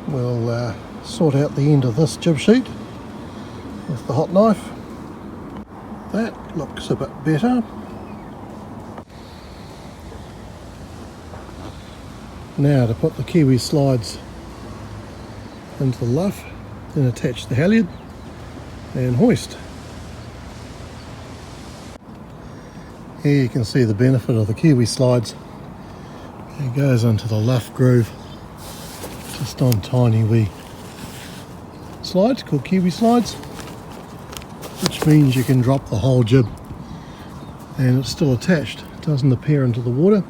we'll sort out the end of this jib sheet with the hot knife. That looks a bit better. Now to put the Kiwi slides into the luff and attach the halyard and hoist. Here you can see the benefit of the Kiwi slides. It goes into the luff groove just on tiny wee slides called Kiwi slides, which means you can drop the whole jib and it's still attached. It doesn't appear into the water.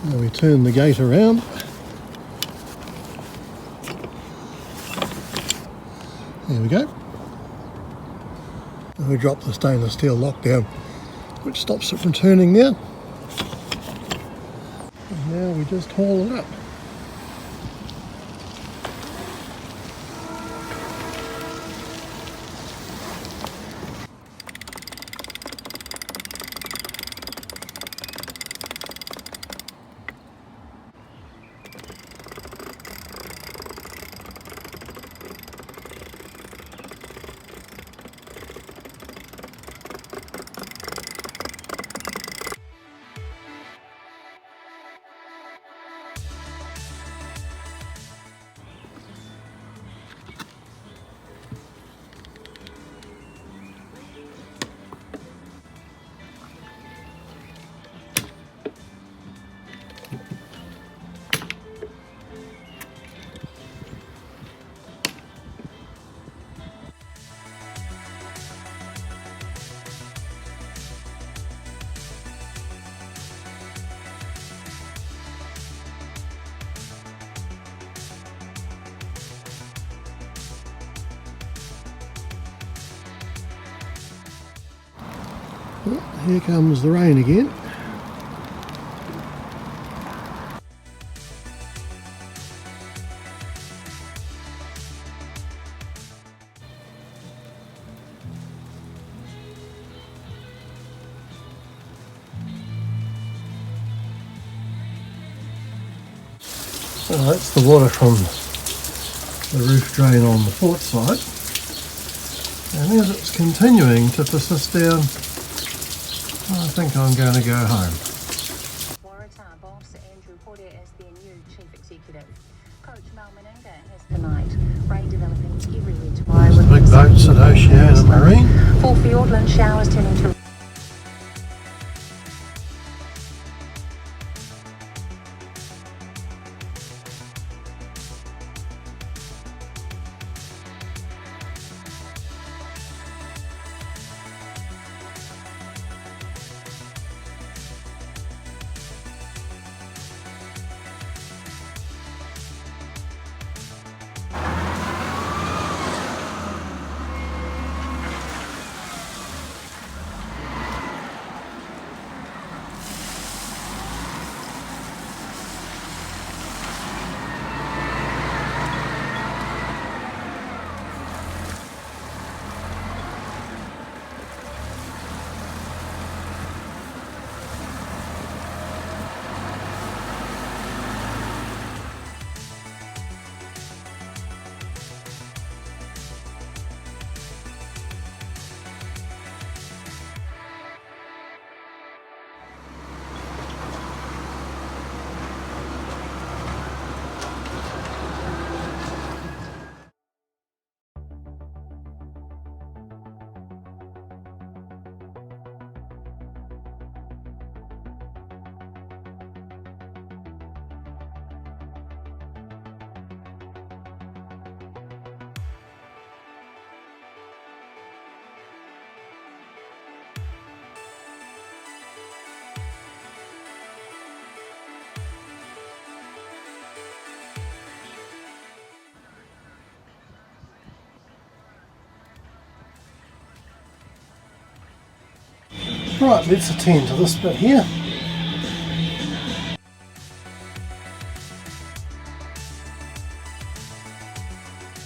Now we turn the gate around. There we go. And we drop the stainless steel lockdown, which stops it from turning now. And now we just haul it up. Well, here comes the rain again. So that's the water from the roof drain on the port side, and as it's continuing to persist down, I think I'm going to go home. Boss Andrew Porter as their new chief executive. Coach Mel Meninga has tonight. Rain developing everywhere tomorrow. There's the big boats at Oceana Marine. For Fiordland, showers turning to Right, let's attend to this bit here.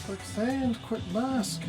Quick sand, quick mask.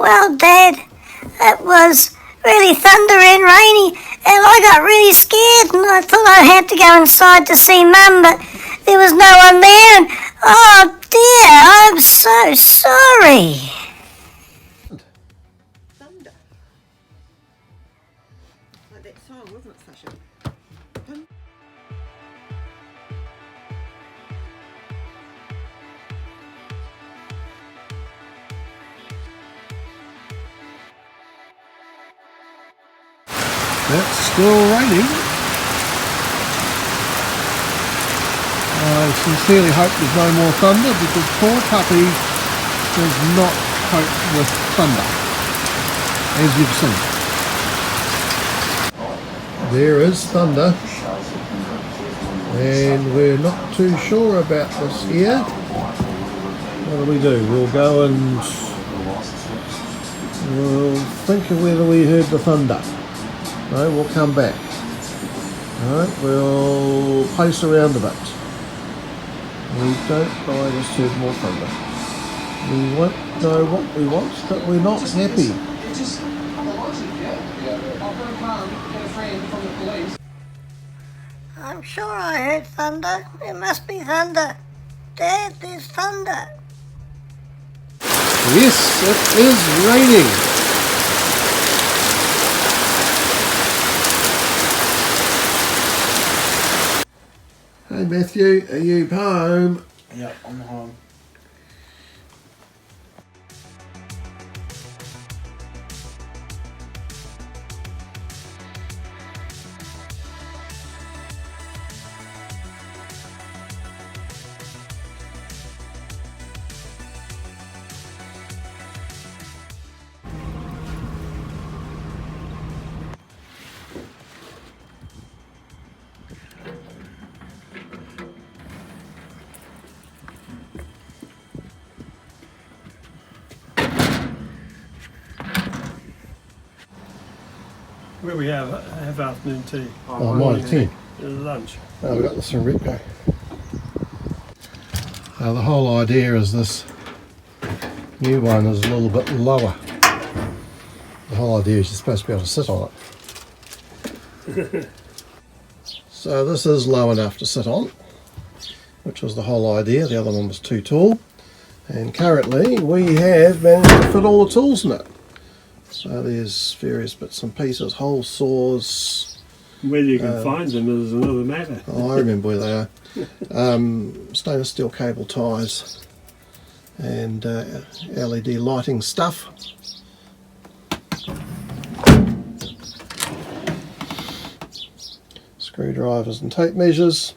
Well, Dad, it was really thundery and rainy, and I got really scared, and I thought I had to go inside to see Mum, but there was no one there, and oh dear, I'm so sorry. Thunder. Like that song, wasn't it, Sasha? It's still raining. I sincerely hope there's no more thunder because poor puppy does not cope with thunder, as you've seen. There is thunder, and we're not too sure about this here. What do? We'll go and we'll think of whether we heard the thunder. No, we'll come back. Alright, we'll pace around a bit. We don't I just heard more thunder. We won't know what we want, but we're not happy. I'm sure I heard thunder. There must be thunder. Dad, there's thunder. Yes, it is raining. Hey Matthew, are you home? Yeah, I'm home. Where we have afternoon tea. Oh, mine at 10. Lunch. Oh, we've got this from Repco. The whole idea is this new one is a little bit lower. The whole idea is you're supposed to be able to sit on it. So this is low enough to sit on, which was the whole idea. The other one was too tall. And currently we have managed to fit all the tools in it. So there's various bits and pieces, hole saws. Whether you can find them is another matter. Oh, I remember where they are. Stainless steel cable ties and LED lighting stuff. Screwdrivers and tape measures.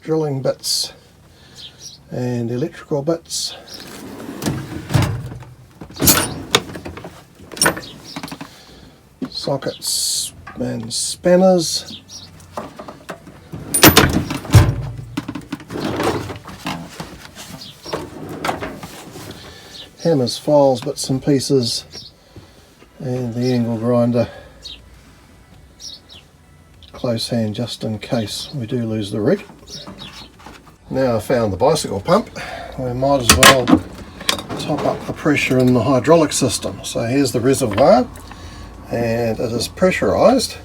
Drilling bits and electrical bits. Sockets and spanners. Hammers, files, bits and pieces, and the angle grinder. Close hand just in case we do lose the rig. Now I've found the bicycle pump, we might as well top up the pressure in the hydraulic system. So here's the reservoir, and it is pressurized,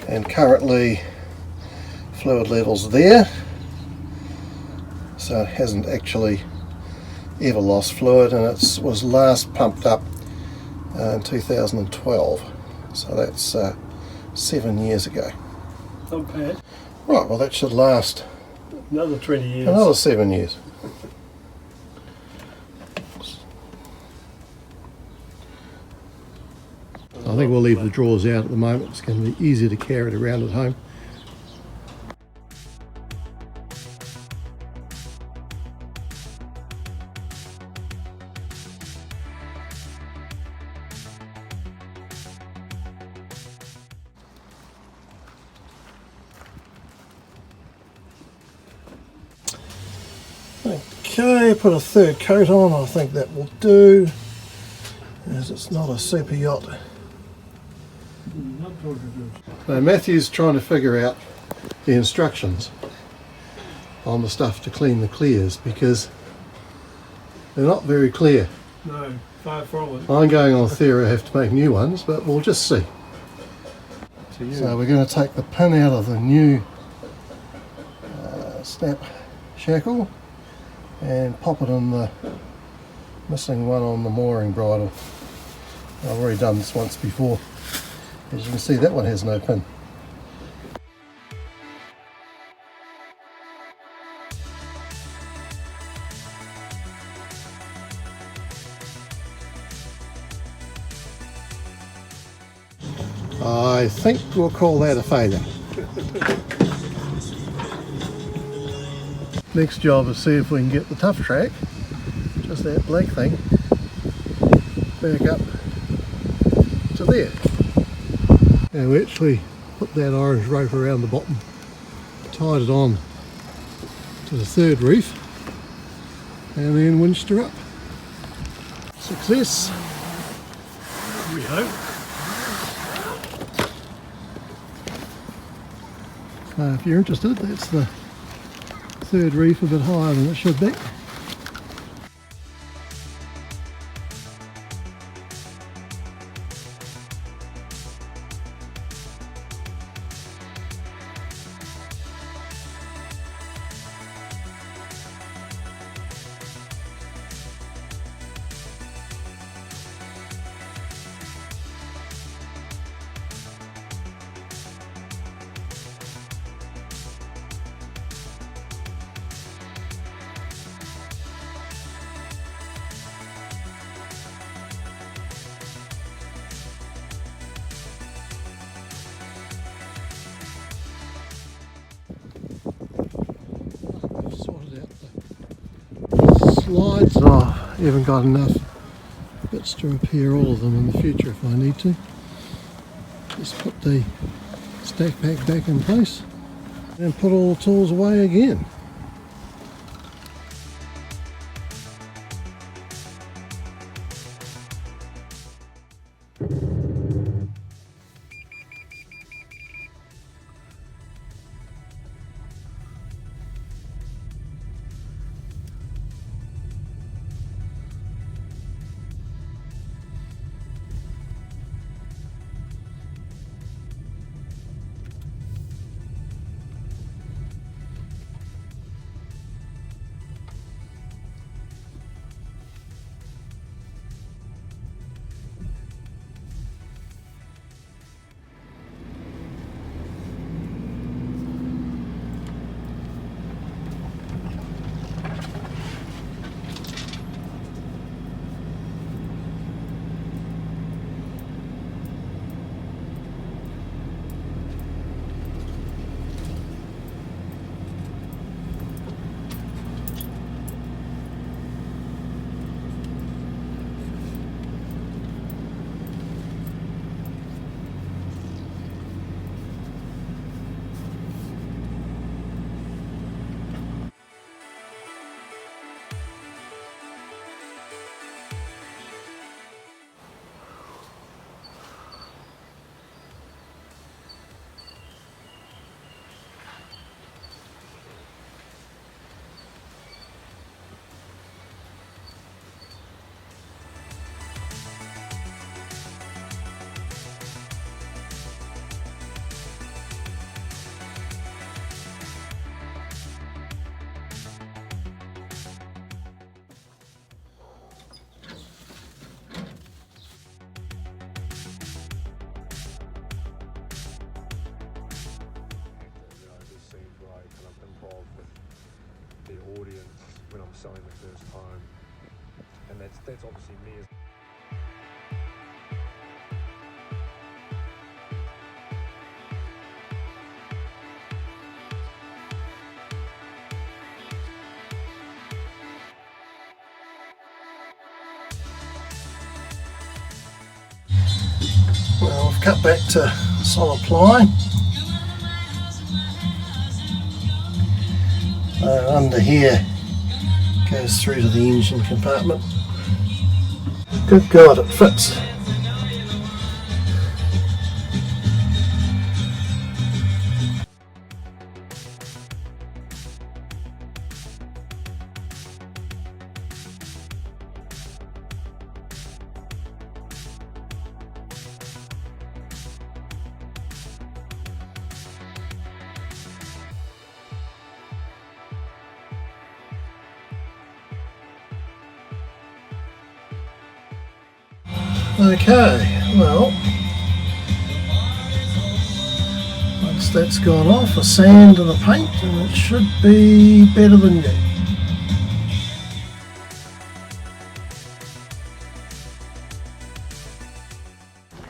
and currently fluid levels there, so it hasn't actually ever lost fluid, and it was last pumped up in 2012, so that's 7 years ago. Not bad. Right, well that should last Another 20 years. another 7 years. I think we'll leave the drawers out at the moment. It's going to be easier to carry it around at home. Okay, put a third coat on. I think that will do, as it's not a super yacht. So Matthew's trying to figure out the instructions on the stuff to clean the clears, because they're not very clear. No, far from it. I'm going on theory I have to make new ones, but we'll just see. So we're going to take the pin out of the new snap shackle and pop it in the missing one on the mooring bridle. I've already done this once before. As you can see, that one has no pin. I think we'll call that a failure. Next job is see if we can get the tough track, just that black thing, back up to there. And we actually put that orange rope around the bottom, tied it on to the third reef, and then winched her up. Success! We hope. If you're interested, that's the third reef, a bit higher than it should be. Sorted out the slides. Oh, I haven't got enough bits to repair all of them in the future if I need to. Just put the stack pack back in place and put all the tools away again. Audience when I'm selling the first time, and that's obviously me as Well, I've cut back to solid ply. Under here goes through to the engine compartment. Good God, it fits. Okay, well, once that's gone off, a sand and a paint, and it should be better than new.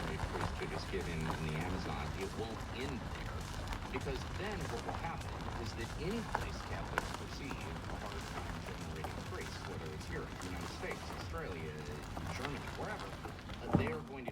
Priesthood is given in the Amazon, it won't end there. Because then what will happen is that any place Catholics perceive a hard time generating priests, whether it's Europe, the United States, Australia, Germany, wherever, they are going to